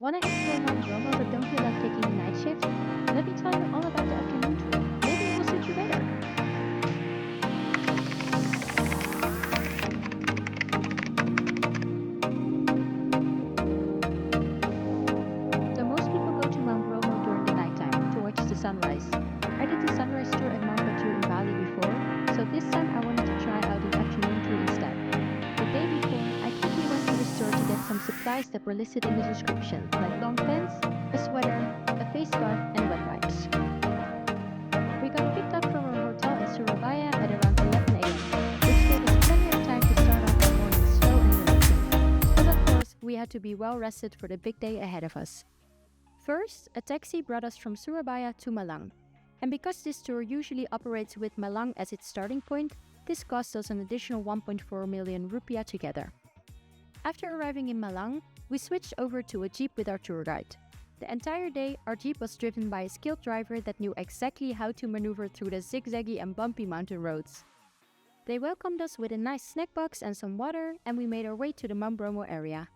Want to explore Mount Bromo but don't feel like taking a night shift? Let me tell you all about the afternoon tour. Maybe it will suit you better. So most people go to Mount Bromo during the nighttime to watch the sunrise. I did the sunrise tour at Mount Bromo in Bali before, so this time I wanted to try out the afternoon tour instead. The day before, I quickly went to the store to get some supplies that were listed in the description, like long pants, a sweater, a face scarf, and wet wipes. We got picked up from our hotel in Surabaya at around 11 a.m., which gave us plenty of time to start off our morning slow and relaxing. But of course, we had to be well rested for the big day ahead of us. First, a taxi brought us from Surabaya to Malang. And because this tour usually operates with Malang as its starting point, this cost us an additional 1.4 million rupiah together. After arriving in Malang, we switched over to a jeep with our tour guide. The entire day, our jeep was driven by a skilled driver that knew exactly how to maneuver through the zigzaggy and bumpy mountain roads. They welcomed us with a nice snack box and some water, and we made our way to the Mount Bromo area.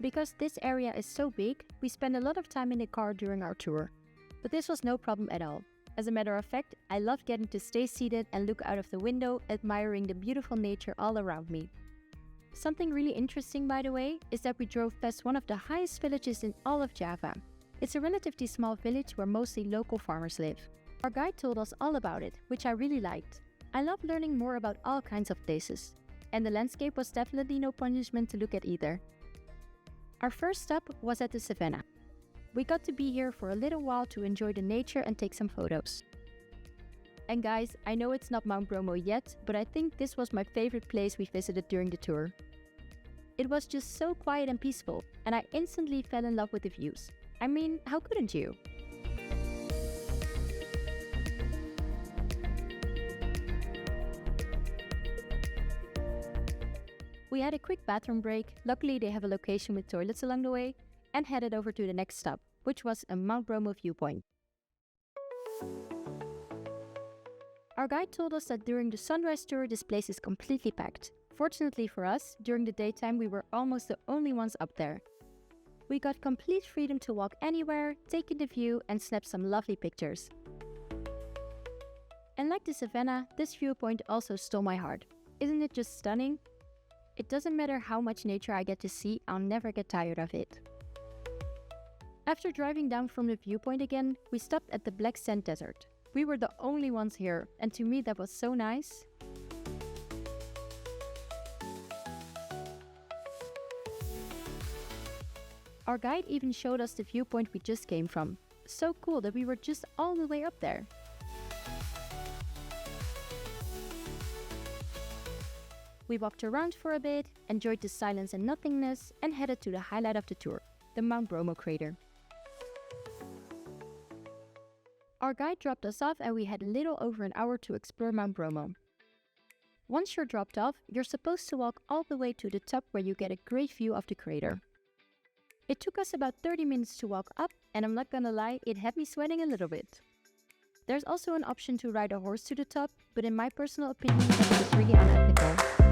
Because this area is so big, we spend a lot of time in the car during our tour. But this was no problem at all. As a matter of fact, I love getting to stay seated and look out of the window, admiring the beautiful nature all around me. Something really interesting, by the way, is that we drove past one of the highest villages in all of Java. It's a relatively small village where mostly local farmers live. Our guide told us all about it, which I really liked. I love learning more about all kinds of places. And the landscape was definitely no punishment to look at either. Our first stop was at the Savannah. We got to be here for a little while to enjoy the nature and take some photos. And guys, I know it's not Mount Bromo yet, but I think this was my favorite place we visited during the tour. It was just so quiet and peaceful, and I instantly fell in love with the views. I mean, how couldn't you? We had a quick bathroom break, luckily they have a location with toilets along the way, and headed over to the next stop, which was a Mount Bromo viewpoint. Our guide told us that during the sunrise tour this place is completely packed. Fortunately for us, during the daytime we were almost the only ones up there. We got complete freedom to walk anywhere, take in the view and snap some lovely pictures. And like the Savannah, this viewpoint also stole my heart. Isn't it just stunning? It doesn't matter how much nature I get to see, I'll never get tired of it. After driving down from the viewpoint again, we stopped at the Black Sand Desert. We were the only ones here, and to me that was so nice. Our guide even showed us the viewpoint we just came from. So cool that we were just all the way up there. We walked around for a bit, enjoyed the silence and nothingness, and headed to the highlight of the tour, the Mount Bromo Crater. Our guide dropped us off and we had a little over an hour to explore Mount Bromo. Once you're dropped off, you're supposed to walk all the way to the top where you get a great view of the crater. It took us about 30 minutes to walk up, and I'm not gonna lie, it had me sweating a little bit. There's also an option to ride a horse to the top, but in my personal opinion, that is really unethical.